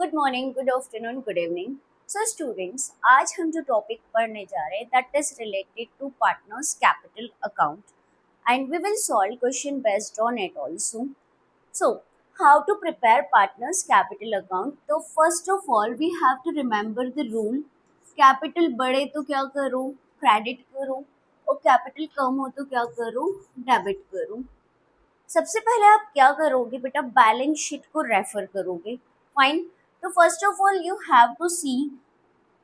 Good morning, good afternoon, good evening. So students, आज हम जो टॉपिक पढ़ने जा रहे हैं that is related to partners capital account and we will solve question based on it also. So how to prepare partners capital account? तो first of all we have to remember the rule. Capital बढ़े तो क्या करो? Credit करो, और capital कम हो तो क्या करो? डेबिट करो। सबसे पहले आप क्या करोगे बेटा? बैलेंस शीट को रेफर करोगे। फाइन। तो first of all you have to see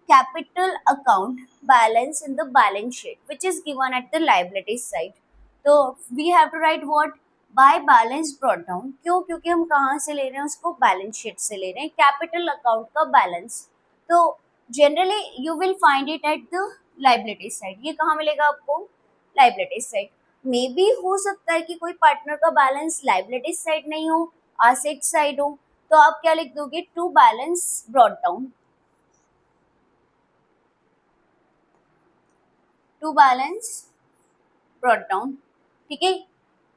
capital account balance in the balance sheet which is given at the liability side. तो we have to write what? By balance brought down. क्यों? क्योंकि हम कहाँ से ले रहे हैं उसको? बैलेंस शीट से ले रहे हैं कैपिटल अकाउंट का बैलेंस। तो generally you will find it at the liability side. ये कहाँ मिलेगा आपको? Liability side. मे बी हो सकता है कि कोई पार्टनर का बैलेंस लायबिलिटी साइड नहीं हो, एसेट साइड हो, तो आप क्या लिख दोगे? To balance brought down. To balance brought down. ठीक है।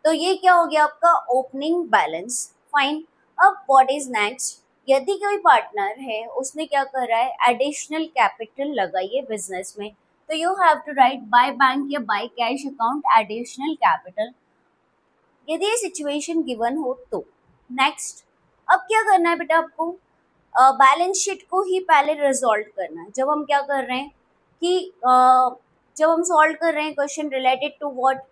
तो ये क्या हो गया आपका? Opening balance. फाइन। अब व्हाट इज नेक्स्ट? यदि कोई पार्टनर है उसने क्या कर रहा है? एडिशनल कैपिटल लगाई है बिजनेस में, तो you have to write by bank या by cash account additional capital, यदि ये सिचुएशन गिवन हो तो। नेक्स्ट, अब क्या करना है बेटा आपको? बैलेंस शीट को ही पहले रिजॉल्व करना है। जब हम क्या कर रहे हैं कि जब हम सॉल्व कर रहे हैं question related to what?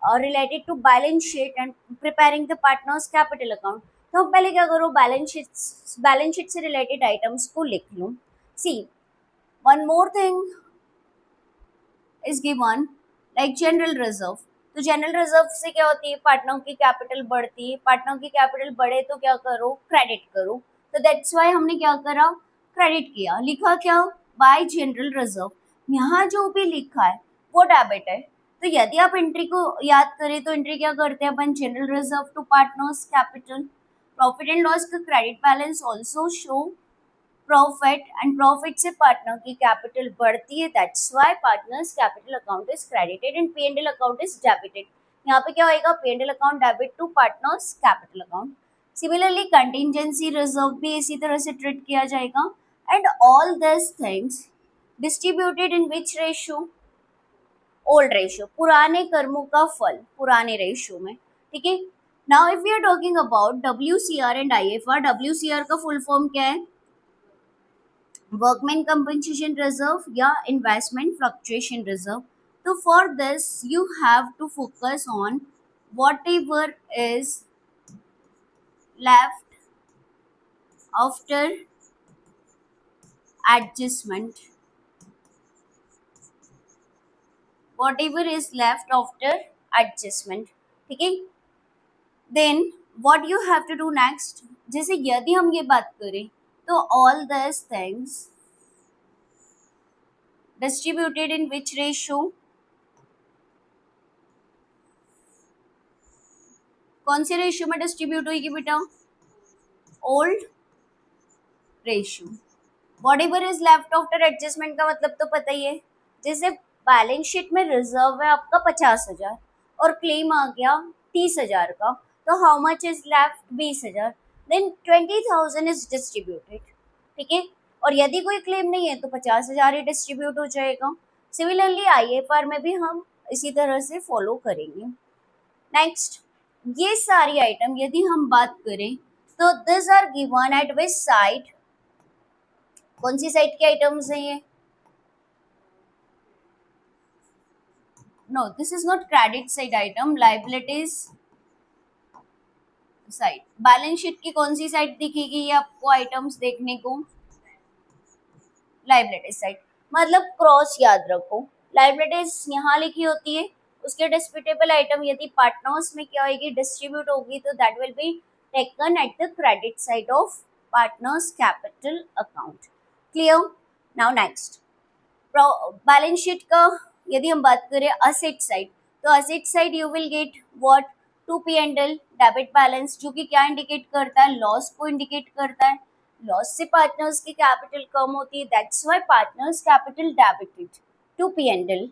Related to balance sheet and preparing the partners capital account, तो हम पहले क्या करो? बैलेंस शीट से रिलेटेड आइटम्स को लिख लो। See, one more thing is given like general reserve. तो जनरल रिजर्व से क्या होती है? पार्टनर की कैपिटल बढ़ती है। पार्टनर की कैपिटल बढ़े तो क्या करो? क्रेडिट करो। तो दैट्स वाई हमने क्या करा? क्रेडिट किया। लिखा क्या? Bye general reserve. यहाँ जो भी लिखा है वो डेबिट है। तो यदि आप एंट्री को याद करें तो एंट्री क्या करते हैं अपन? General reserve to partners capital. Profit and loss का credit balance also show profit, and profit से पार्टनर की कैपिटल बढ़ती है। That's why partners capital account is credited and P and L account is debited. यहाँ पे क्या होएगा? P and L account debit to partners capital account. Similarly contingency reserve भी इसी तरह से ट्रीट किया जाएगा। And all this things distributed in which ratio? Old ratio, पुराने कर्मों का फल, पुराने रेशियो में। ठीक है। Now if we are talking about W C R and I F R, W C R का फुल फॉर्म क्या है? वर्कमैन कंपनसेशन रिजर्व या इन्वेस्टमेंट फ्लक्चुएशन रिजर्व। तो for this you have to focus on whatever is left after adjustment, whatever is left after adjustment। ठीक है। Then what you have to do next? जैसे यदि हम ये बात करें तो all these things distributed in which ratio? कौन से रेशियो में डिस्ट्रीब्यूट होगी बेटा? Old ratio. What ever is left after adjustment का मतलब तो पता ही है। जैसे बैलेंस शीट में रिजर्व है आपका 50,000 और क्लेम आ गया 30,000 का, तो how much is left? 20,000। Then 20,000 is distributed. ठीक है। और यदि कोई क्लेम नहीं है तो 50,000 ही डिस्ट्रीब्यूट हो जाएगा। सिमिलरली आईएफआर में भी हम इसी तरह से फॉलो करेंगे। नेक्स्ट, ये सारी आइटम यदि हम बात करें तो this are given at which side? कौन सी साइड के आइटम्स हैं ये? No, this is not credit side item, liabilities side. Balance sheet की कौन सी साइड दिखेगी ये आपको आइटम्स देखने को? Liabilities side. मतलब क्रॉस याद रखो, लायबिलिटीज यहाँ लिखी होती है, उसके डिस्प्यूटेबल आइटम यदि पार्टनर्स में क्या होगी? डिस्ट्रीब्यूट होगी, तो that will be taken at the credit side of partners capital account. Clear? Now next, balance sheet का यदि हम बात करें असेट साइड, तो asset side you will get what? To P and L debit balance, जो कि क्या indicate करता है? लॉस को इंडिकेट करता है। लॉस से पार्टनर्स की कैपिटल कम होती है, that's why partners capital debited to P and L.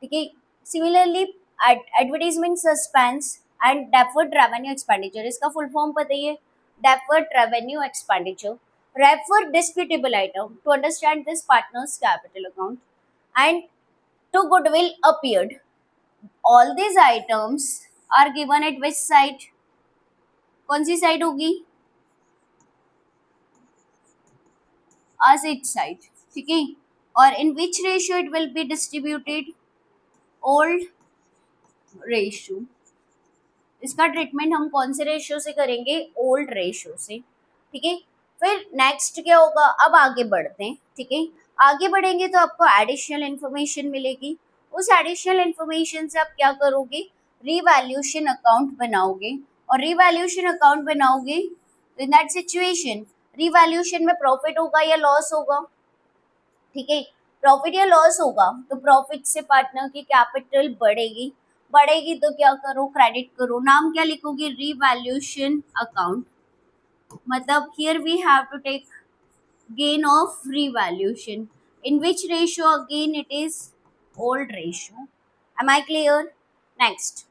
ठीक है। Similarly advertisement suspense and deferred revenue expenditure, इसका फुल फॉर्म पता ही है, deferred revenue expenditure. refer disputable item to understand this partner's capital account, and to goodwill appeared. All these items are given at which side? कौन सी side होगी? Asset side. ठीक है. और in which ratio it will be distributed? Old ratio. इसका treatment हम कौन से रेशियो से करेंगे? ओल्ड रेशियो से. ठीक है. फिर नेक्स्ट क्या होगा? अब आगे बढ़ते हैं. ठीक है. आगे बढ़ेंगे तो आपको एडिशनल इंफॉर्मेशन मिलेगी. उस एडिशनल इंफॉर्मेशन से आप क्या करोगे? रिवैल्यूएशन अकाउंट बनाओगे. और रिवैल्यूएशन अकाउंट बनाओगे तो इन दैट सिचुएशन रिवैल्यूएशन में प्रॉफिट होगा या लॉस होगा? ठीक है. प्रॉफिट या लॉस होगा तो प्रॉफिट से पार्टनर की कैपिटल बढ़ेगी. बढ़ेगी तो क्या करो? क्रेडिट करो. नाम क्या लिखोगे? Revaluation account. मतलब here we have to take gain of revaluation. In which ratio again it is? Old ratio. Am I clear? Next,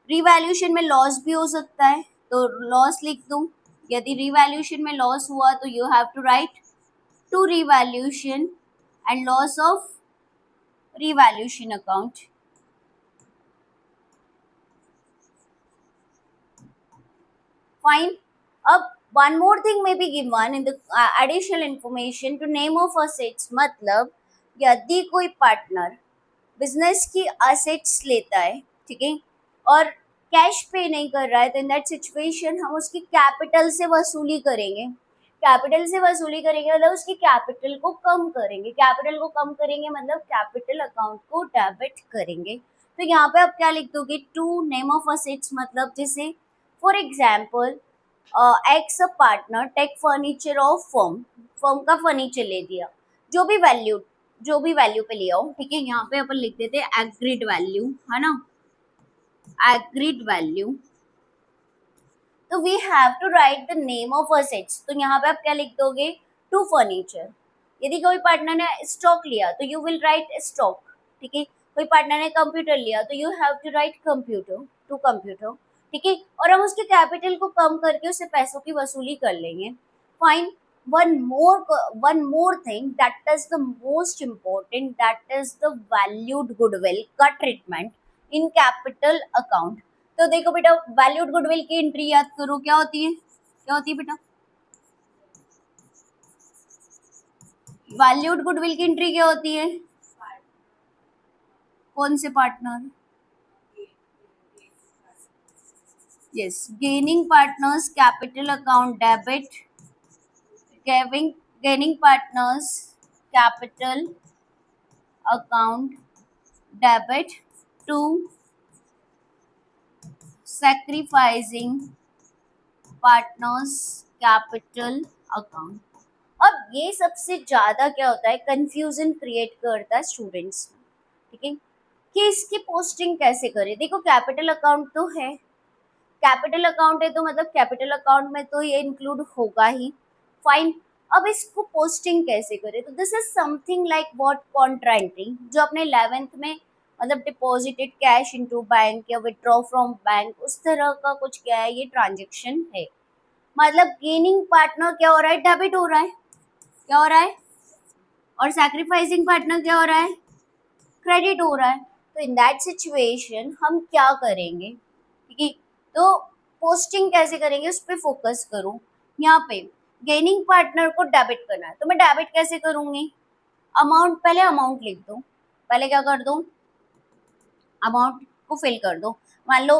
revaluation में लॉस भी हो सकता है तो लॉस लिख दूं. यदि revaluation में लॉस हुआ तो you have to write to revaluation and loss of revaluation account. Fine. अब one more thing may be given in the additional information to name of assets. मतलब यदि कोई पार्टनर बिजनेस की असेट्स लेता है, ठीक है, और कैश पे नहीं कर रहा है तो इन दैट सिचुएशन हम उसकी कैपिटल से वसूली करेंगे. कैपिटल से वसूली करेंगे मतलब उसकी कैपिटल को कम करेंगे. कैपिटल को कम करेंगे मतलब कैपिटल अकाउंट को डेबिट करेंगे. तो यहाँ पे आप क्या लिख दोगे? To name of assets. मतलब जैसे for example X a partner take furniture of firm. Firm का फर्नीचर ले दिया जो भी वैल्यू पे लिया हो. ठीक है. यहाँ पे अपन लिख देते हैं एग्रीड वैल्यू, है ना? Agreed value. तो we have to write the name of assets. तो यहाँ पे आप क्या लिख दोगे? To furniture. यदि कोई पार्टनर ने स्टॉक लिया तो यू विल राइट स्टॉक. ठीक है. कोई पार्टनर ने कंप्यूटर लिया तो you have to write computer. To computer. ठीक है. और हम उसके कैपिटल को कम करके उससे पैसों की वसूली कर लेंगे. Fine. one more thing that is the most important, that is the valued goodwill का treatment in capital account. तो देखो बेटा, वैल्यूड गुडविल की एंट्री याद करो. क्या होती है? क्या होती है बेटा? वैल्यूड गुडविल की एंट्री क्या होती है? कौन से partner? Yes, gaining partners capital account debit. gaining partners capital account debit to sacrificing partners capital account. अब ये सबसे ज्यादा क्या होता है? कंफ्यूजन क्रिएट करता है स्टूडेंट्स में. ठीक है. कि इसकी पोस्टिंग कैसे करें? देखो, कैपिटल अकाउंट तो है. कैपिटल अकाउंट है तो मतलब कैपिटल अकाउंट में तो ये इंक्लूड होगा ही. फाइन. अब इसको पोस्टिंग कैसे करें? तो this is something like what? Contra entry. जो अपने 11th में मतलब डिपॉजिटेड कैश इनटू बैंक या विथड्रॉ फ्रॉम बैंक, उस तरह का कुछ क्या है? ये ट्रांजेक्शन है. मतलब गेनिंग पार्टनर क्या हो रहा है? डेबिट हो रहा है. क्या हो रहा है? और सैक्रिफाइसिंग पार्टनर क्या हो रहा है? क्रेडिट हो रहा है. तो इन दैट सिचुएशन हम क्या करेंगे? ठीक है. तो पोस्टिंग कैसे करेंगे उस पर फोकस करो. यहाँ पे गेनिंग पार्टनर को डेबिट करना है तो मैं डेबिट कैसे करूंगी? अमाउंट, पहले अमाउंट लिख दो. पहले क्या कर दो? अमाउंट को फिल कर दो. मान लो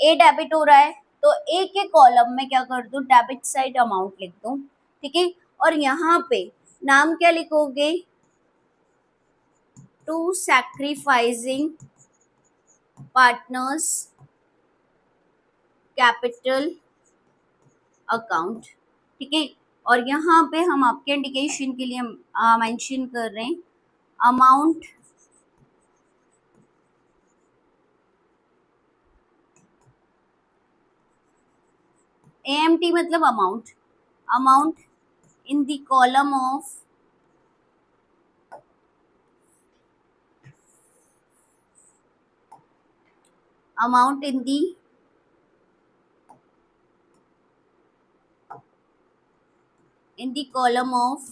ए डेबिट हो रहा है तो ए के कॉलम में क्या कर दो? डेबिट साइड अमाउंट लिख दो. ठीक है. और यहाँ पे नाम क्या लिखोगे? To sacrificing partners capital account. ठीक है. और यहाँ पे हम आपके इंडिकेशन के लिए मेंशन कर रहे हैं अमाउंट AMT मतलब amount in the column of amount in the in the column of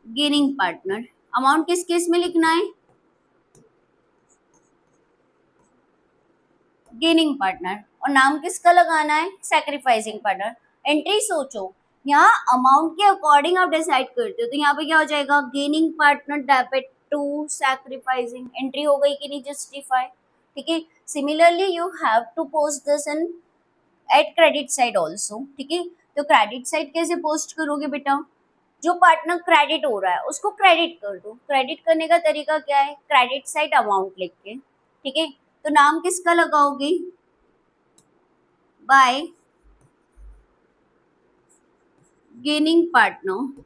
gaining partner. Amount किस केस में लिखना है? Gaining partner. और नाम किसका लगाना है? Sacrificing partner. एंट्री सोचो, यहाँ अमाउंट के अकॉर्डिंग आप डिसाइड करते हो, तो यहाँ पे क्या हो जाएगा? Gaining partner debit to sacrificing. Entry हो गई कि नहीं? जस्टिफाई। ठीक है। Similarly you have to post this in at credit side also. ठीक है। तो क्रेडिट साइड कैसे पोस्ट करोगे बेटा? जो पार्टनर क्रेडिट हो रहा है उसको क्रेडिट कर दो। क्रेडिट करने का तरीका क्या है? क्रेडिट साइड अमाउंट लिख के। ठीक है। तो नाम किसका लगाओगे? Bye gaining partner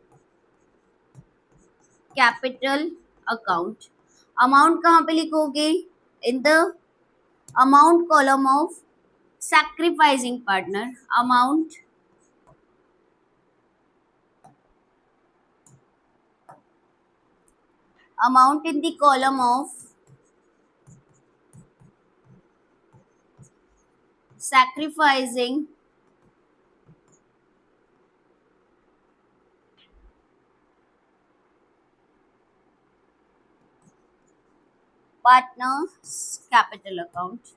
capital account. Amount कहाँ पे लिखोगे? In the amount column of sacrificing partner. Amount in the column of sacrificing partners capital account।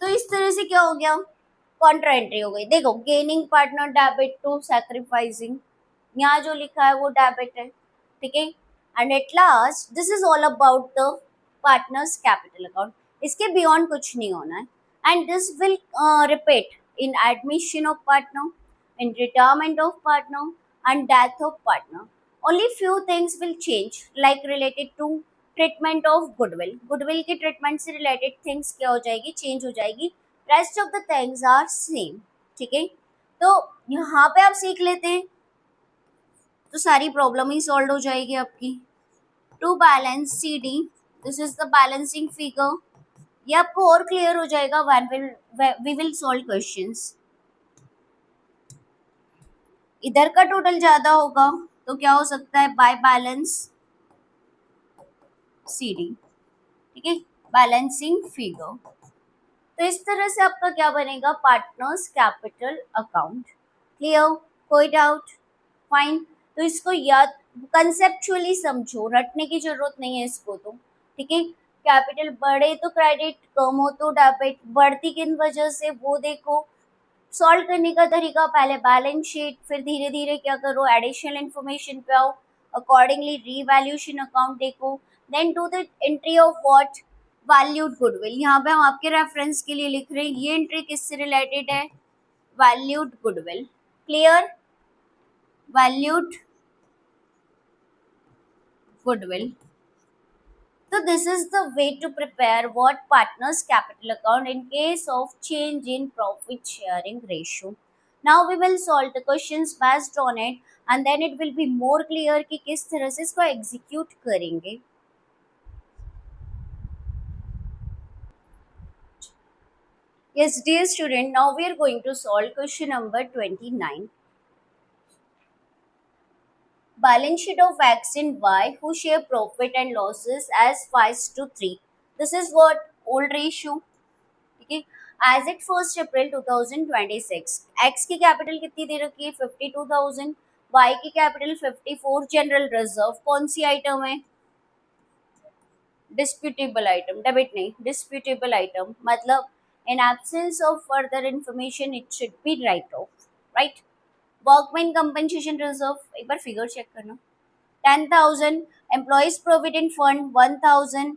तो इस तरह से क्या हो गया? कॉन्ट्रा एंट्री हो गई। देखो, gaining partner debit to sacrificing, यहाँ जो लिखा है वो डेबिट है। ठीक है। And at last this is all about the partners capital account. इसके बियॉन्ड कुछ नहीं होना है। And this will repeat in admission of partner, in retirement of partner and death of partner. Only few things will change, like related to treatment of goodwill. Goodwill के treatment से related things क्या हो जाएगी? Change हो जाएगी। Rest of the things are same. ठीक है। तो यहाँ पे आप सीख लेते हैं तो सारी प्रॉब्लम ही सॉल्व हो जाएगी आपकी। To balance C D, this is the balancing figure. ये आपको और क्लियर हो जाएगा when we will solve questions. इधर का टोटल ज्यादा होगा तो क्या हो सकता है? By balance C D. ठीक है। Balancing figure. तो इस तरह से आपका क्या बनेगा? Partners capital account. क्लियर? कोई डाउट? फाइन। तो इसको याद कंसेप्चुअली समझो, रटने की जरूरत नहीं है इसको तो। ठीक है। कैपिटल बढ़े तो क्रेडिट, कम हो तो डेबिट। बढ़ती किन वजह से वो देखो। सॉल्व करने का तरीका, पहले बैलेंस शीट, फिर धीरे धीरे क्या करो? एडिशनल इन्फॉर्मेशन पे आओ, अकॉर्डिंगली रीवैल्यूएशन अकाउंट देखो, then do the entry of what? Valued goodwill. यहाँ पे हम आपके रेफरेंस के लिए लिख रहे हैं, ये एंट्री किससे रिलेटेड है? Valued goodwill. Clear? Valued goodwill. So this is the way to prepare what partners capital account in case of change in profit sharing ratio. Now we will solve the questions based on it and then it will be more clear कि किस तरह से इसको execute करेंगे। Yes, dear student, now we are going to solve question number 29. Balance sheet of X and Y who share profit and losses as 5:3. This is what? Old ratio. ठीक है। As it 1 April 2026 x की capital कितनी दे रखी है? 52,000। Y की capital 54। General reserve कौन सी item है? Disputable item. डेबिट नहीं, डिस्प्यूटेबल आइटम। मतलब in absence of further information it should be write off. Right. Workman compensation reserve, एक बार फिगर चेक करना। 10,000। Employees provident fund 1,000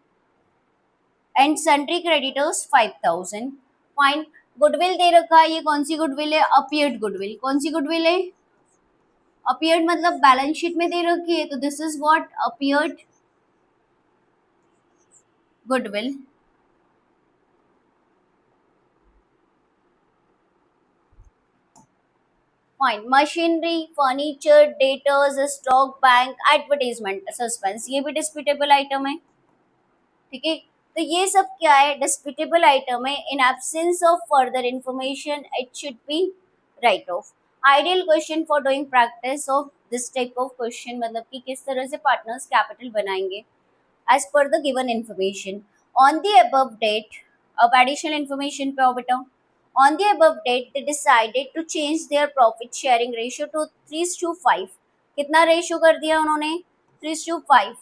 and sundry creditors 5,000। Fine. Goodwill दे रखा है, ये कौन सी गुडविल है? Appeared goodwill. कौन सी गुडविल है? अपियर्ड मतलब बैलेंस शीट में दे रखी है, तो this is what? Appeared goodwill. Fine. Machinery, furniture, debtors, stock, bank, advertisement, suspense, ये भी डिस्प्यूटेबल आइटम है। ठीक है। तो ये सब क्या है? डिस्प्यूटेबल आइटम है। In absence of further information it should be write off. Ideal question for doing practice of this type of question, मतलब कि किस तरह से पार्टनर्स कैपिटल बनाएंगे as per the given information. On the above date अब additional information पे आओ बेटा. On the above date, they decided to change their profit sharing ratio to 3:5. कितना रेशियो कर दिया उन्होंने? 3:5.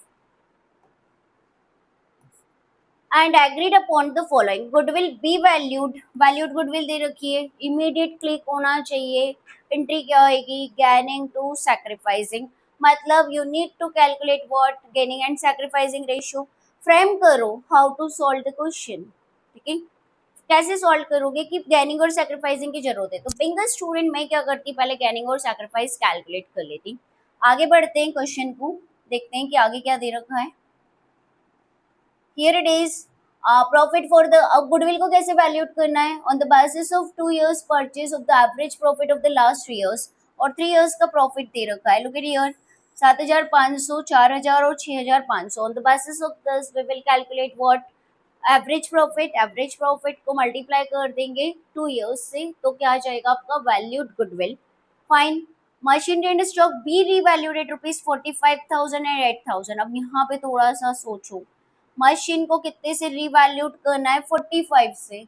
And agreed upon the following. Goodwill be valued goodwill दे रखी है, इमीडिएट क्लिक होना चाहिए. एंट्री क्या होगी? Gaining to sacrificing. मतलब you need to calculate what gaining and sacrificing ratio. Frame करो how to solve the question. ठीक है, कैसे सॉल्व करोगे कि गैनिंग और सैक्रिफाइसिंग की जरूरत है. तो बिंग अ स्टूडेंट मैं क्या करती, पहले गैनिंग और सैक्रिफाइस कैलकुलेट कर लेती. आगे बढ़ते हैं क्वेश्चन को, देखते हैं कि आगे क्या दे रखा है. Here it is. Profit for the, अब गुडविल को कैसे वैल्यूट करना है? On the basis of 2 years purchase of the average profit of the last 3 years. और 3 years का प्रॉफिट दे रखा है. लुक एट हियर, 7,500, 4,000 और 6,500. On the basis of this we will calculate what average profit. Average profit को multiply कर देंगे 2 years से, तो क्या आ जाएगा आपका valued goodwill. Fine. Machinery and stock be revalued at ₹45,000 and 8,000. अब यहाँ पे थोड़ा सा सोचो, मशीन को कितने से रीवैल्यूड करना है? 45 से.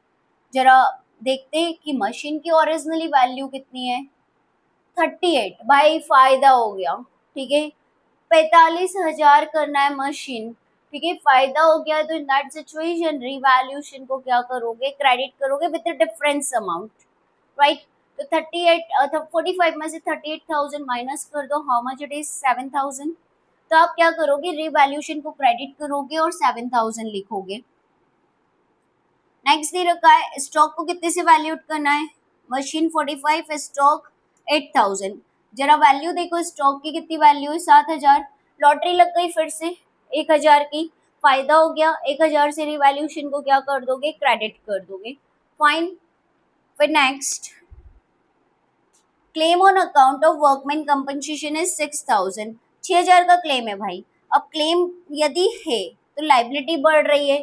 जरा देखते हैं कि मशीन की ओरिजिनली वैल्यू कितनी है? 38. भाई फायदा हो गया. ठीक है, 45,000 करना है मशीन. ठीक है, फायदा हो गया. तो इन दैट सिचुएशन रीवैल्यूएशन को क्या करोगे? क्रेडिट करोगे with the difference amount, right. तो 38 45 में से 38,000 माइनस कर दो. How much it is? 7,000. तो आप क्या करोगे? रीवैल्यूएशन को क्रेडिट करोगे और 7,000 लिखोगे. नेक्स्ट दे रखा है स्टॉक को कितने से वैल्यूट करना है? Machine 45, stock 8,000. जरा वैल्यू देखो, स्टॉक की कितनी वैल्यू है? 7,000. लॉटरी लग गई फिर से 1,000 की. फायदा हो गया. 1,000 से रिवैल्यूएशन को क्या कर दोगे? क्रेडिट कर दोगे. फाइन. फिर next, claim on account of workman compensation is 6,000. 6,000 का क्लेम है भाई. अब क्लेम यदि है तो लाइबिलिटी बढ़ रही है,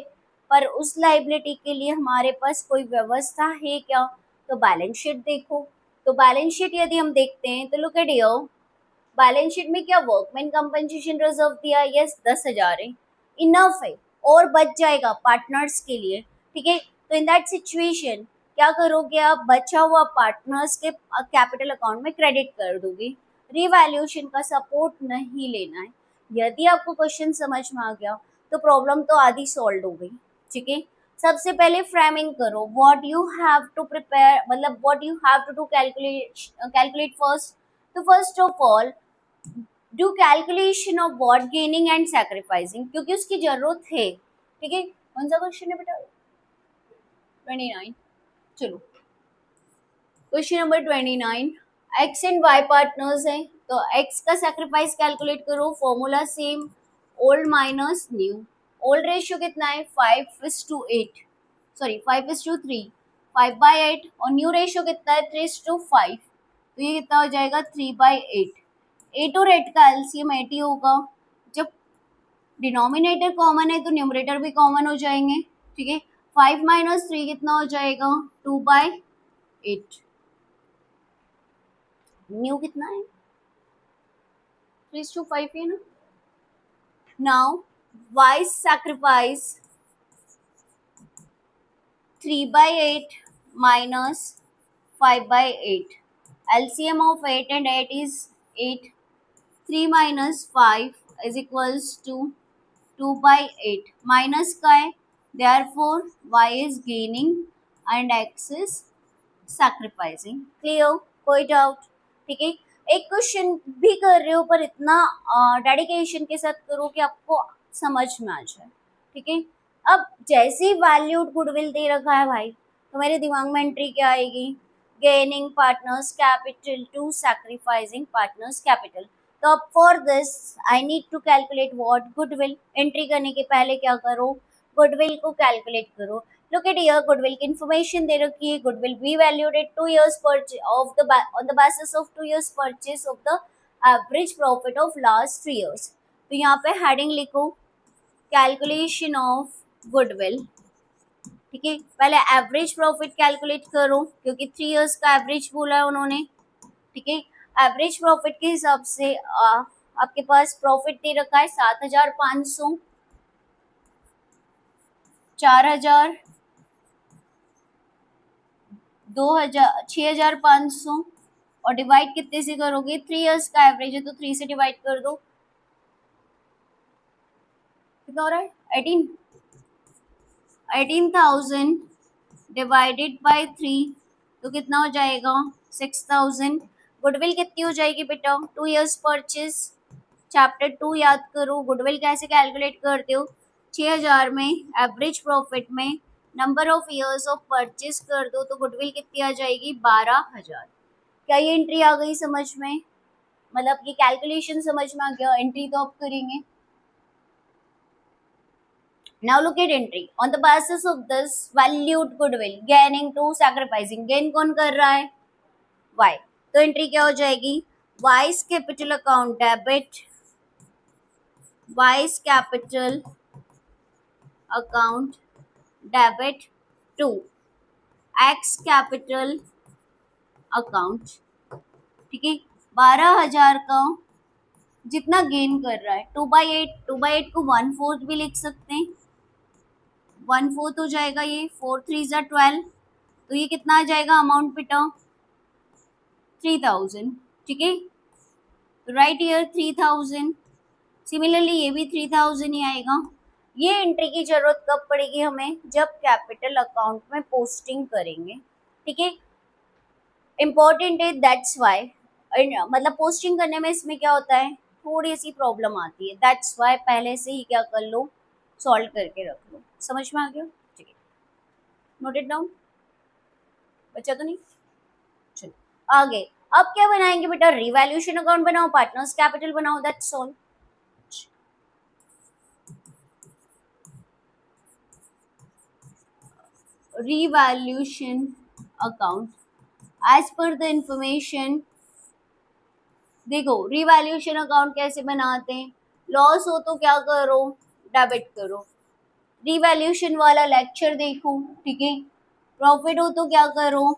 पर उस लाइबिलिटी के लिए हमारे पास कोई व्यवस्था है क्या? तो बैलेंस शीट देखो. तो बैलेंस शीट यदि हम देखते हैं तो look at here, balance sheet में क्या वर्कमैन कंपनसेशन रिजर्व दिया? यस, 10,000 है. इनफ है, और बच जाएगा पार्टनर्स के लिए. ठीक है, तो इन दैट सिचुएशन क्या करोगे आप? बचा हुआ पार्टनर्स के कैपिटल अकाउंट में क्रेडिट कर दोगे. रिवैल्यूएशन का सपोर्ट नहीं लेना है. यदि आपको क्वेश्चन समझ में आ गया तो प्रॉब्लम तो आधी सॉल्व हो गई. ठीक है, सबसे पहले फ्रेमिंग करो. What you have to prepare, मतलब what you have to do calculate first. तो first of all do calculation of what gaining and sacrificing, क्योंकि उसकी जरूरत है. ठीक है, कौन सा क्वेश्चन है बेटा? 29. चलो, question number 29. X and Y partners हैं, तो एक्स का सैक्रिफाइस कैलकुलेट करो. Formula same, old minus new. Old ratio कितना है? 5:8, सॉरी 5:3, 5/8. और न्यू रेशियो कितना है? 3:5. तो ये कितना हो जाएगा? 3/8. 8 और 8 का एलसीएम 8 ही होगा. जब डिनोमिनेटर कॉमन है तो न्यूमरेटर भी कॉमन हो जाएंगे. ठीक है, 5 - 3 कितना हो जाएगा? 2/8. न्यू कितना है? 3:5 है ना. Now Y sacrifice 3/8 minus 5/8. LCM of 8 and 8 is 8. 3 minus 5 is equals to 2/8. Minus का है, therefore y is gaining and x is sacrificing. Clear? कोई डाउट? ठीक है, एक क्वेश्चन भी कर रहे हो पर इतना डेडिकेशन के साथ करो कि आपको समझ में आ जाए. ठीक है, अब जैसे ही वैल्यूड गुडविल दे रखा है भाई, तो मेरे दिमाग में एंट्री क्या आएगी? Gaining partners capital to sacrificing partners capital. तो अब for this I need to calculate what goodwill. Entry करने के पहले क्या करो? गुडविल को कैलकुलेट करो. Look at here, goodwill की information दे रखी है. Goodwill be valued at 2 years on the basis of 2 years purchase of the average profit of last 3 years. तो यहाँ पे heading लिखो कैलकुलेशन ऑफ गुडविल. ठीक है, पहले एवरेज प्रॉफिट कैलकुलेट करो क्योंकि 3 years का एवरेज बोला है उन्होंने. ठीक है, एवरेज प्रॉफिट के हिसाब से आपके पास प्रॉफिट दे रखा है 7,500, 4,000 6,500 और डिवाइड कितने से करोगे, 3 इयर्स का एवरेज है तो 3 से डिवाइड कर दो, कितना हो रहा है 18,000 डिवाइडेड बाय 3 तो कितना हो जाएगा 6,000। गुडविल कितनी हो जाएगी बेटा, 2 इयर्स परचेज, चैप्टर 2 याद करो, गुडविल कैसे कैलकुलेट करते हो, 6,000 में एवरेज प्रॉफिट में number of years of purchase कर दो तो गुडविल कितनी आ जाएगी 12,000। क्या ये एंट्री आ गई समझ में, मतलब ये कैलकुलेशन समझ में आ गया, एंट्री तो आप करेंगे। Now look at entry. On the basis of this valued goodwill, gaining to sacrificing. Gain कौन कर रहा है, Y। तो एंट्री क्या हो जाएगी, Y's capital account debit, Y's capital account debit to X capital account, ठीक है। 12,000 का जितना गेन कर रहा है 2/8 को 1/4 भी लिख सकते हैं, 1/4 हो जाएगा ये, 4 3 12, तो ये कितना आ जाएगा अमाउंट बेटा 3,000, ठीक है। तो राइट ईयर 3,000, सिमिलरली ये भी 3,000 ही आएगा। ये एंट्री की जरूरत कब पड़ेगी हमें, जब कैपिटल अकाउंट में पोस्टिंग करेंगे, ठीक है। इम्पोर्टेंट है, दैट्स वाई, मतलब पोस्टिंग करने में इसमें क्या होता है थोड़ी सी प्रॉब्लम आती है, दैट्स वाई पहले से ही क्या कर लो, सॉल्व करके रख लो। समझ में आ गया, ठीक है, नोट इट डाउन, बच्चा तो नहीं, चलो आगे। अब क्या बनाएंगे बेटा, रिवैल्यूएशन अकाउंट बनाओ, पार्टनर्स कैपिटल बनाओ, that's all. Revaluation account as per the information, देखो रिवैल्यूएशन अकाउंट कैसे बनाते हैं, लॉस हो तो क्या करो, डेबिट करो, रिवैल्यूएशन वाला लेक्चर देखो, ठीक है। प्रॉफिट हो तो क्या करो,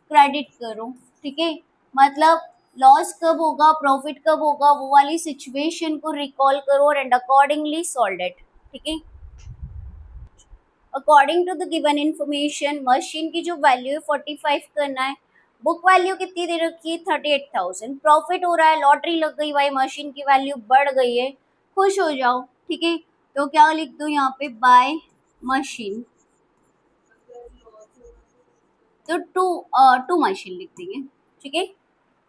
क्रेडिट करो, ठीक है। मतलब लॉस कब होगा, प्रॉफिट कब होगा, वो वाली सिचुएशन को रिकॉल करो एंड अकॉर्डिंगली सॉल्व इट, ठीक है। According to the given information, machine की जो वैल्यू है 45 करना है, बुक वैल्यू कितनी दे रखी है 38,000, प्रॉफिट हो रहा है, लॉटरी लग गई भाई, मशीन की वैल्यू बढ़ गई है, खुश हो जाओ, ठीक है। तो क्या लिख दो यहाँ पे, बाय मशीन, तो टू मशीन लिख देंगे, ठीक है।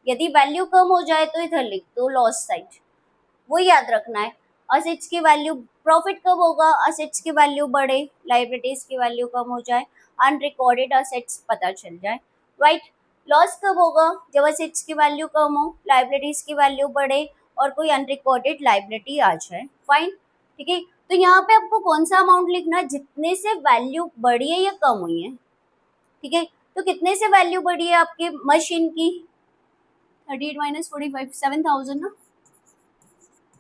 यदि वैल्यू कम हो जाए तो इधर लिख दो लॉस साइड, वो याद रखना है। असेट्स की वैल्यू, प्रॉफिट कब होगा, असेट्स की वैल्यू बढ़े, लाइबिलिटीज की वैल्यू कम हो जाए, अनरिकॉर्डेड असेट्स पता चल जाए, राइट। लॉस कब होगा, जब असेट्स की वैल्यू कम हो, लाइबिलिटीज की वैल्यू बढ़े और कोई अनरिकॉर्डेड लाइबिलिटी आ जाए, फाइन, ठीक है। तो यहाँ पे आपको कौन सा अमाउंट लिखना है, जितने से वैल्यू बढ़ी है या कम हुई है, ठीक है। तो कितने से वैल्यू बढ़ी है आपके मशीन की, 38 माइनस 45, 7,000 ना,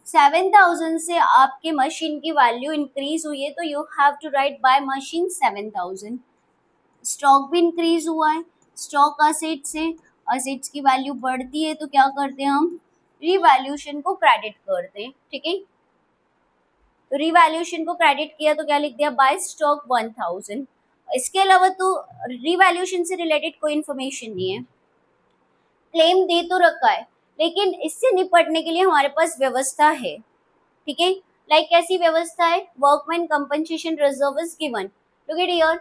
7,000 से आपके मशीन की वैल्यू इंक्रीज हुई है तो you have to write by machine 7,000। Stock भी इंक्रीज हुआ है, स्टॉक असेट से, असेट्स की वैल्यू बढ़ती है तो क्या करते हैं हम, रिवैल्यूएशन को क्रेडिट करते हैं, ठीक है। तो रिवैल्यूएशन को क्रेडिट किया तो क्या लिख दिया, बाय स्टॉक 1,000। इसके अलावा तो रिवैल्यूएशन से रिलेटेड कोई इन्फॉर्मेशन नहीं है, क्लेम दे तो रखा है, लेकिन इससे निपटने के लिए हमारे पास व्यवस्था है, ठीक है। लाइक कैसी व्यवस्था है, workman compensation reserve is given, look at here.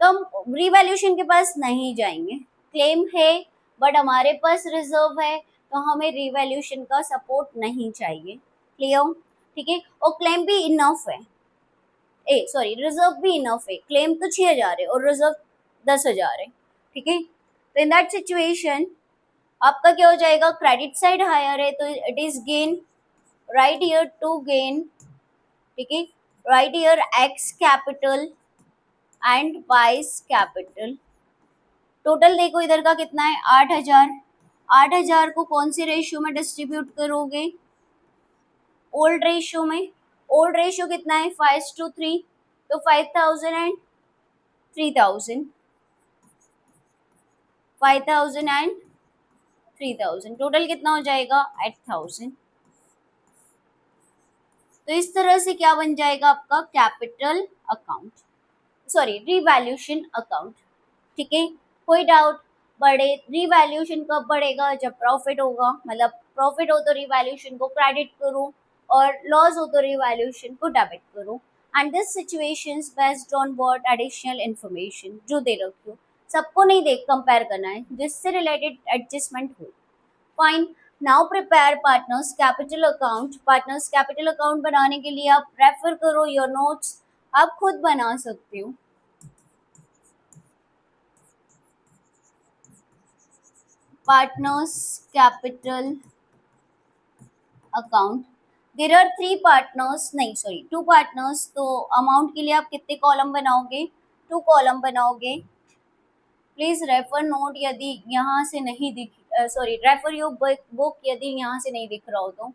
तो हम रिवैल्यूएशन के पास नहीं जाएंगे, क्लेम है बट हमारे पास रिजर्व है तो हमें रिवैल्यूएशन का सपोर्ट नहीं चाहिए, क्लियर, ठीक है। और क्लेम भी इनफ है, रिजर्व भी इनफ है, क्लेम तो 6,000 है और रिजर्व 10,000 है, ठीक है। तो इन दैट सिचुएशन आपका क्या हो जाएगा, क्रेडिट साइड हायर है तो it is gain, write here to gain, ठीक है, write here X capital and Y's capital. Total देखो इधर का कितना है 8,000, 8,000 को कौन से रेशियो में डिस्ट्रीब्यूट करोगे, ओल्ड रेशियो में, ओल्ड रेशियो कितना है 5:3, तो 5,000 एंड 3,000, 5,000 एंड 3,000, टोटल कितना हो जाएगा 8,000। तो इस तरह से क्या बन जाएगा आपका capital account, sorry revaluation account, ठीक है, कोई डाउट? बढ़े रिवैल्यूएशन कब बढ़ेगा? जब प्रॉफिट होगा, मतलब प्रॉफिट हो तो रिवैल्यूएशन को क्रेडिट करो और लॉस हो तो रिवैल्यूएशन को डेबिट करो। And this situations based on what additional information जो दे रखी हो, सबको नहीं देख कंपेयर करना है, जिससे रिलेटेड एडजस्टमेंट हो। Fine, now prepare partners capital account. Partners capital account बनाने के लिए आप रेफर करो योर नोट्स, आप खुद बना सकते हो। Partners capital account, there are three partners, नहीं सॉरी टू पार्टनर्स, तो अमाउंट के लिए आप कितने कॉलम बनाओगे? टू कॉलम बनाओगे। प्लीज रेफर नोट यदि यहाँ से नहीं दिख, सॉरी रेफर योर बुक यदि यहाँ से नहीं दिख रहा हो तो।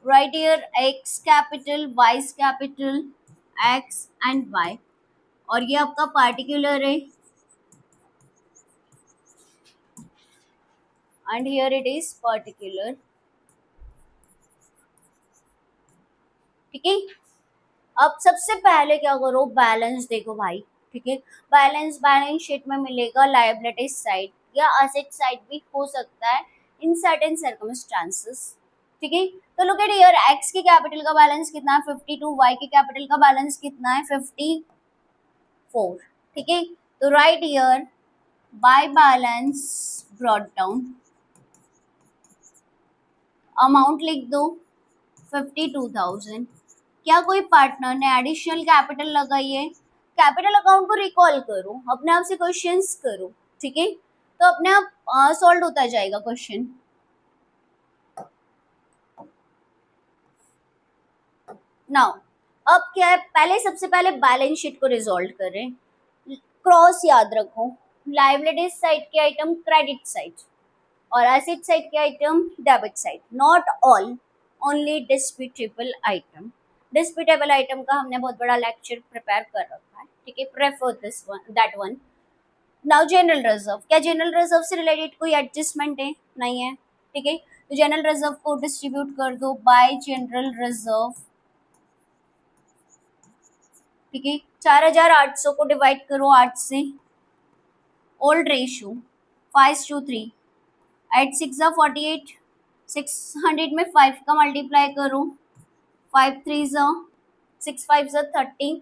Write here X capital, Y's capital, X and Y, और ये आपका पार्टिकुलर है and here it is particular. ठीक है, अब सबसे पहले क्या करो, बैलेंस देखो भाई। ठीक है, बैलेंस शीट में मिलेगा लायबिलिटी साइड या असेट साइड भी हो सकता है इन सर्टेन सर्कमस्टांसेस। ठीक है, तो लुक एट हियर, एक्स की कैपिटल का बैलेंस कितना है 52, वाई की कैपिटल का बैलेंस कितना है 54। ठीक है, तो write here bye balance brought down, amount लिख दो 52,000। क्या कोई पार्टनर ने एडिशनल कैपिटल लगाई है? कैपिटल अकाउंट को रिकॉल करो, अपने आप से क्वेश्चंस करो। ठीक है, तो अपने आप सॉल्व होता जाएगा क्वेश्चन। नाउ अब क्या है, पहले सबसे पहले बैलेंस शीट को रिजॉल्व करें। क्रॉस याद रखो, लायबिलिटीज साइड के आइटम क्रेडिट साइड और एसेट साइड के item debit side, not all, only disputable item. Disputable item का हमने बहुत बड़ा लेक्चर प्रिपेयर कर रखा है। ठीक है, prefer this one, that one. Now general reserve, क्या जनरल रिजर्व से रिलेटेड कोई एडजस्टमेंट है? नहीं है। ठीक है, तो जनरल रिजर्व को डिस्ट्रीब्यूट कर दो बाय जनरल रिजर्व। ठीक है, 4,800 को डिवाइड करो 8 से, ओल्ड रेशियो 5:3, एट 6 जा 48, 600 में 5 का मल्टीप्लाई करो, 5 3 जा 6 5 जा 30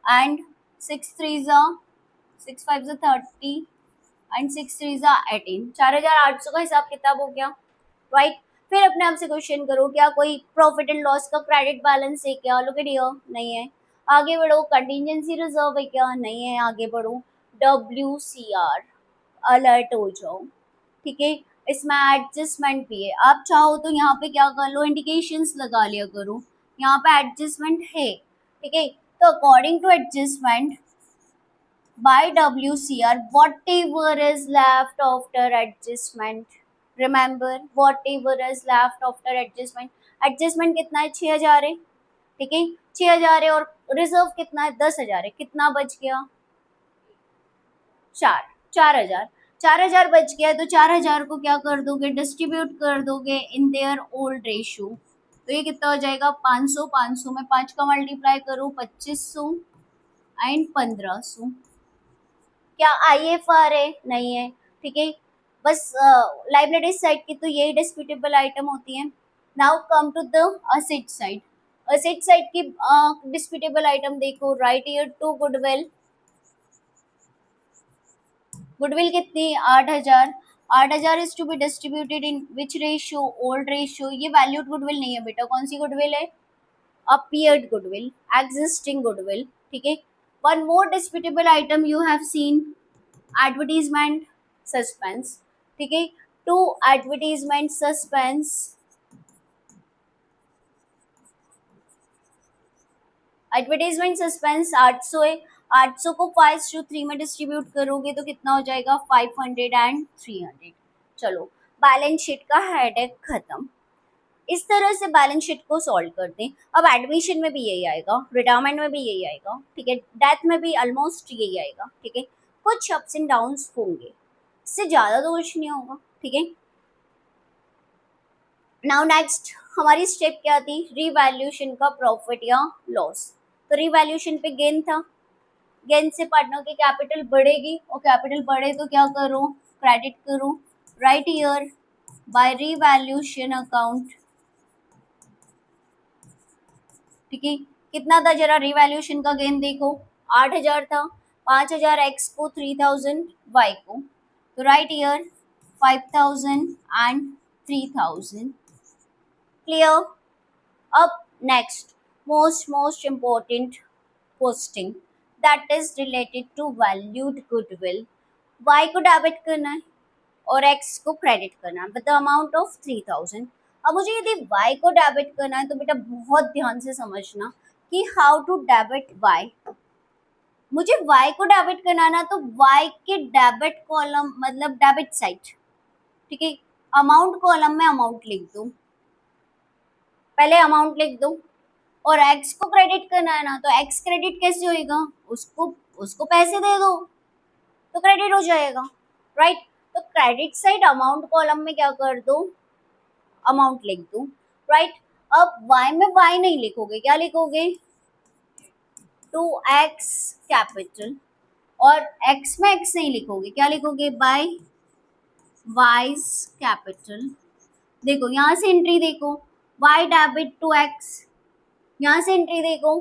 एंड 6 3 जा 6 5 जा 30 एंड 6 3 जा 18। 4,800 का हिसाब किताब हो गया, राइट। फिर अपने आप से क्वेश्चन करो, क्या कोई प्रॉफिट एंड लॉस का क्रेडिट बैलेंस है क्या? लुक एट हियर, नहीं है। आगे बढ़ो, कंटिजेंसी रिजर्व है क्या? नहीं है। आगे बढ़ो, WCR, अलर्ट हो जाओ। ठीक है, इसमें एडजस्टमेंट भी है, आप चाहो तो यहाँ पे क्या कर लो, इंडिकेशंस लगा लिया करो, यहाँ पे एडजस्टमेंट है। ठीक है, तो according to adjustment by WCR, whatever is left after adjustment, remember whatever is left after adjustment। Adjustment कितना है? 6,000 है। ठीक है, 6,000 है और रिजर्व कितना है? 10,000 है। कितना बच गया? 4,000। 4,000 बच गया, तो 4,000 को क्या कर दोगे? डिस्ट्रीब्यूट कर दोगे इन देयर ओल्ड रेशियो। तो ये कितना हो जाएगा? 500। 500 में 5 का मल्टीप्लाई करो, 2500 एंड 1500। क्या IFR है? नहीं है। ठीक है, बस लाइबिलिटी साइड की तो यही डिस्प्यूटेबल आइटम होती है। Now come to the asset side. Asset side की डिस्प्यूटेबल आइटम देखो, write here to goodwill. Goodwill कितनी? 8,000। 8,000 is to be distributed in which ratio? Old ratio. ये वैल्यूड गुडविल नहीं है बेटा, कौन सी गुडविल है? Appeared goodwill, existing goodwill. ठीक है, one more disputable item you have seen, advertisement suspense. ठीक है, to advertisement suspense, advertisement suspense 800 है। 800 को 5:3 में डिस्ट्रीब्यूट करोगे तो कितना हो जाएगा? 500 एंड 300। चलो, बैलेंस शीट का हेडेक खत्म। इस तरह से बैलेंस शीट को सॉल्व करते हैं। अब एडमिशन में भी यही आएगा, रिटायरमेंट में भी यही आएगा। ठीक है, डेथ में भी ऑलमोस्ट यही आएगा। ठीक है, कुछ अप्स एंड डाउन्स होंगे। इससे ज़्यादा तो कुछ नहीं होगा, ठीक है। नाउ नेक्स्ट हमारी स्टेप क्या थी, रीवैल्यूएशन का प्रॉफिट या लॉस। तो रीवैल्यूएशन पे गेन था, गेन से पार्टनर की कैपिटल बढ़ेगी और कैपिटल बढ़े तो क्या करो, क्रेडिट करो, right here bye revaluation account, ठीक है। कितना था जरा रिवैल्यूएशन का गेन देखो, 8,000 था, 5,000 एक्स को, 3,000 वाई को, तो राइट ईयर 5,000 एंड 3,000, क्लियर। अब next most important posting that is related to valued goodwill, Y को डेबिट करना है और एक्स को क्रेडिट करना है विद द अमाउंट ऑफ 3,000। अब मुझे यदि y को डेबिट करना है तो बेटा बहुत ध्यान से समझना कि हाउ टू डेबिट y। मुझे y को डेबिट करना है ना, तो y के डेबिट कॉलम मतलब डेबिट साइड, ठीक है, अमाउंट कॉलम में अमाउंट लिख दो, पहले अमाउंट लिख दो। और x को क्रेडिट करना है ना, तो x क्रेडिट कैसे होएगा, उसको उसको पैसे दे दो तो क्रेडिट हो जाएगा, राइट। तो क्रेडिट साइड अमाउंट कॉलम में क्या कर दो, अमाउंट लिख दो, राइट। अब y में y नहीं लिखोगे, क्या लिखोगे, 2x कैपिटल, और x में x नहीं लिखोगे, क्या लिखोगे, बाय y's कैपिटल। देखो यहाँ से एंट्री देखो, y डेबिट टू x, यहाँ से एंट्री देखो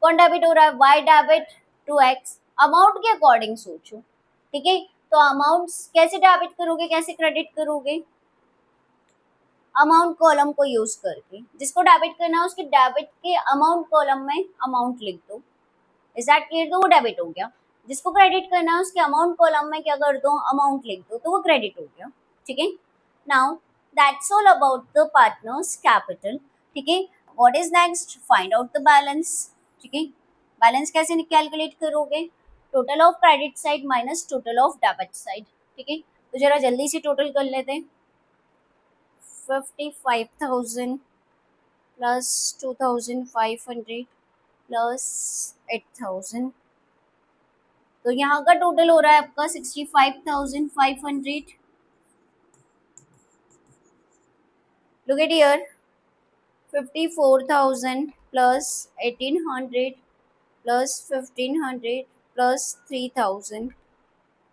कौन डेबिट हो रहा है, y debit to x, amount के अकॉर्डिंग सोचो, ठीक है। तो अमाउंट कैसे डेबिट करोगे, कैसे क्रेडिट करोगे, अमाउंट कॉलम को यूज करके, जिसको डेबिट करना है उसके डेबिट के अमाउंट कॉलम में अमाउंट लिख दो, इज दैट क्लियर, तो वो डेबिट हो गया। जिसको क्रेडिट करना है उसके अमाउंट कॉलम में क्या कर दो, अमाउंट लिख दो, तो वो क्रेडिट हो गया, ठीक है। Now that's all about the partners capital, ठीक है। What is next, find out the balance, ठीक है। बैलेंस कैसे कैलकुलेट करोगे, total of credit side minus total of debit side, ठीक है। तो जरा जल्दी से टोटल कर लेते हैं, 55,000 प्लस 2,500 प्लस 8,000, तो यहाँ का टोटल हो रहा है आपका 65,500। Look at here, 54,000 plus 1,800 plus 1,500 plus 3,000,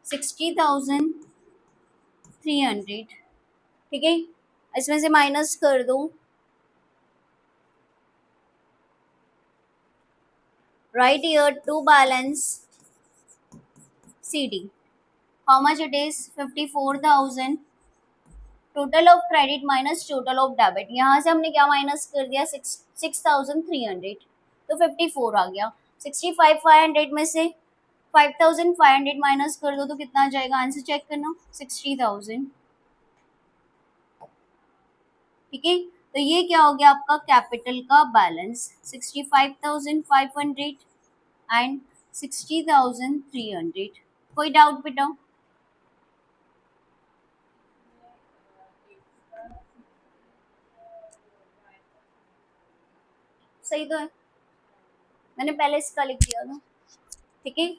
60,300, ठीक है। इसमें से माइनस कर दो, write here to balance CD, how much it is, 54,000 total of credit minus total of debit, यहाँ से हमने क्या माइनस कर दिया, 6,300, तो 54 आ गया। 65,500 में से 5,500 माइनस कर दो तो कितना आ जाएगा, आंसर चेक करना, 60,000, ठीक है। तो ये क्या हो गया आपका कैपिटल का बैलेंस, 65,500 एंड 60,300। कोई डाउट बेटा, सही तो है, मैंने पहले इसका लिख दिया था, ठीक है।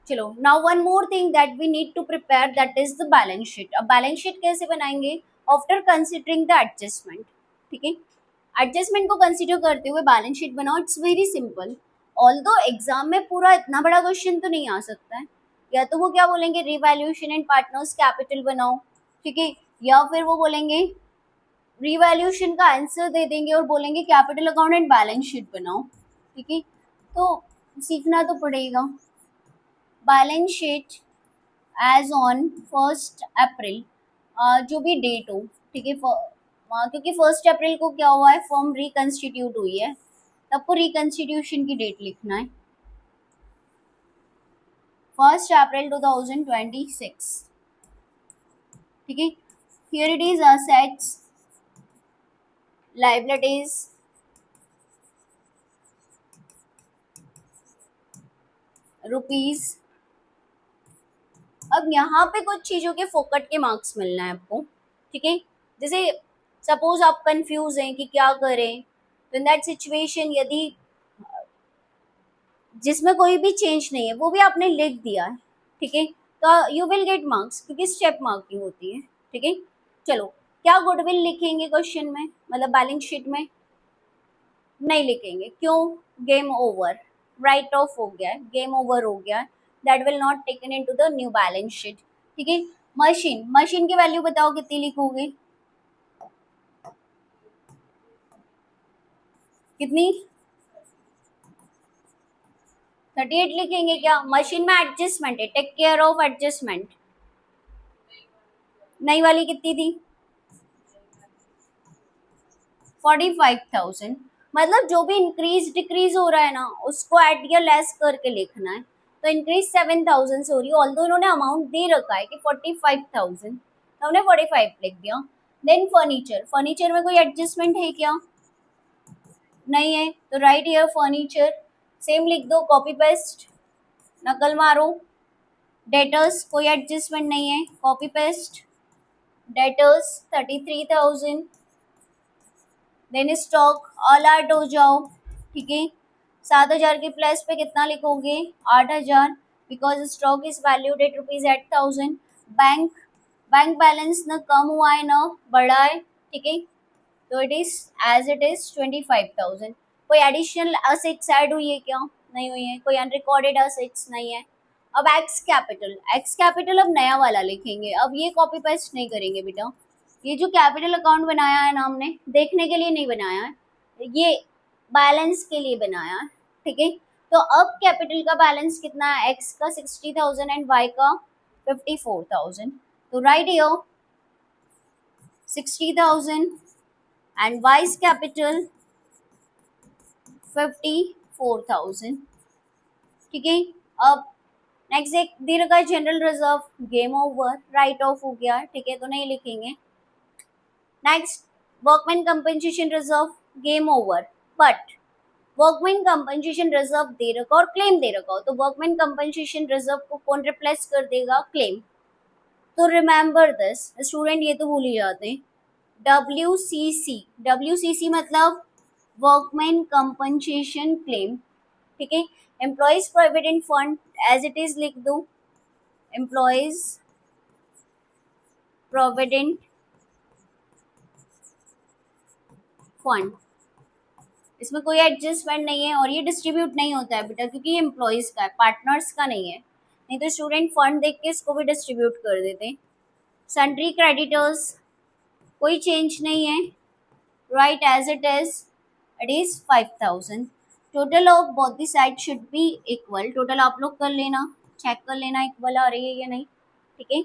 चलो now one more thing that we need to prepare, that is the balance sheet. अब बैलेंस शीट कैसे बनाएंगे, आफ्टर कंसिडरिंग द एडजस्टमेंट, ठीक है। एडजस्टमेंट को कंसिडर करते हुए बैलेंस शीट बनाओ, it's very simple. Although exam में पूरा इतना बड़ा क्वेश्चन तो नहीं आ सकता है, या तो वो क्या बोलेंगे, रिवैल्यूएशन एंड पार्टनर्स कैपिटल बनाओ, ठीक है, या फिर वो बोलेंगे रिवैल्यूएशन का आंसर दे देंगे और बोलेंगे capital account and balance sheet बनाओ, ठीक है। तो सीखना तो पड़ेगा। बैलेंस शीट एज ऑन 1 अप्रैल, जो भी डेट हो, ठीक है, क्योंकि 1 अप्रैल को क्या हुआ है, फॉर्म रिकंस्टिट्यूट हुई है, तब को रिकंस्टिट्यूशन की डेट लिखना है, 1 अप्रैल 2026, ठीक है। Here it is assets, liabilities, rupees. अब यहाँ पे कुछ चीज़ों के फोकट के मार्क्स मिलना है आपको, ठीक है। जैसे सपोज आप कंफ्यूज हैं कि क्या करें, तो इन दैट सिचुएशन यदि जिसमें कोई भी चेंज नहीं है वो भी आपने लिख दिया है, ठीक है, तो यू विल गेट मार्क्स क्योंकि स्टेप मार्किंग होती है, ठीक है। चलो, क्या गुडविल लिखेंगे क्वेश्चन में, मतलब बैलेंस शीट में? नहीं लिखेंगे, क्यों? गेम ओवर, राइट ऑफ हो गया है, गेम ओवर हो गया है, that will not taken into the new balance sheet, ठीक है। मशीन, मशीन की वैल्यू बताओ कितनी लिखोगे, कितनी? 38 लिखेंगे क्या? मशीन में एडजस्टमेंट है, टेक केयर ऑफ एडजस्टमेंट, नई वाली कितनी थी? 45,000। मतलब जो भी इंक्रीज डिक्रीज हो रहा है ना उसको ऐड या लेस करके लिखना है, तो इंक्रीज 7,000 से हो रही है, ऑल्दो इन्होंने अमाउंट दे रखा है कि 45,000, तो हमने 45 लिख दिया। देन फर्नीचर, फर्नीचर में कोई एडजस्टमेंट है क्या? नहीं है, तो राइट हियर फर्नीचर, सेम लिख दो, कॉपी पेस्ट, नकल मारो। डेटर्स, कोई एडजस्टमेंट नहीं है, copy paste, debtors 33,000। Then stock, all out हो जाओ, ठीक है। 7,000 के प्लस पे कितना लिखोगे? 8,000, because stock is valued at ₹8,000। Bank, bank balance न कम हुआ है न बढ़ा है, ठीक है, तो it is as it is 25,000। कोई एडिशनल असेट्स ऐड हुई है क्या? नहीं हुई है। कोई अनरिकॉर्डेड असेट्स नहीं है। अब एक्स कैपिटल, एक्स कैपिटल अब नया वाला लिखेंगे, अब ये कॉपी पेस्ट नहीं करेंगे बेटा, ये जो कैपिटल अकाउंट बनाया है ना हमने, देखने के लिए नहीं बनाया है, ये बैलेंस के लिए बनाया है, ठीक है। तो अब कैपिटल का बैलेंस कितना है? एक्स का 60,000 एंड वाई का 54,000, तो write here 60,000 and Y's capital 54,000, ठीक है। अब नेक्स्ट एक दे रखा है general reserve, game over, write off हो गया, ठीक है, तो नहीं लिखेंगे। Next workman compensation reserve, game over, but workman compensation reserve दे रखा और क्लेम दे रखा हो तो वर्कमैन कंपनसेशन रिजर्व को कौन रिप्लेस कर देगा? क्लेम। तो रिमेंबर दिस स्टूडेंट, ये तो भूल ही जाते हैं। WCC, WCC मतलब वर्कमैन कंपनसेशन क्लेम, ठीक है। Employees provident fund as it is लिख दो, एम्प्लॉयज प्रोविडेंट फंड, इसमें कोई एडजस्टमेंट नहीं है और ये डिस्ट्रीब्यूट नहीं होता है बेटा क्योंकि ये एम्प्लॉयज का है, पार्टनर्स का नहीं है, नहीं तो स्टूडेंट फंड देख के इसको भी डिस्ट्रीब्यूट कर देते। सन्ड्री क्रेडिटर्स, कोई चेंज नहीं है, write as it is 5,000। Total of both the side should be equal, टोटल आप लोग कर लेना, चेक कर लेना इक्वल आ रही है या नहीं, ठीक है।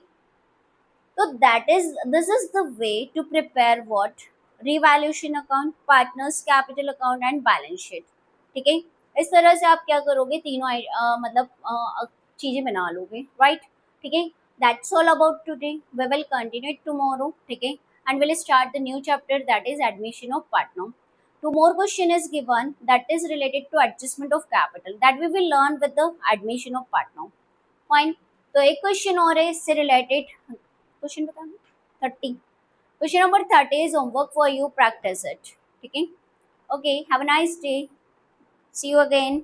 तो that is, this is the way to prepare what, revaluation account, partners capital account and balance sheet, ठीक है। इस तरह से आप क्या करोगे, तीनों मतलब चीजें बना लोगे, राइट, ठीक है। That's all about today, we will continue tomorrow, ठीक है, and we'll start the new chapter, that is admission of partner. Two more question is given that is related to adjustment of capital, that we will learn with the admission of partner, fine। तो एक question और है इससे related, question बताना 30, question number 30 is homework for you, practice it, ठीक है। Okay, have a nice day, see you again।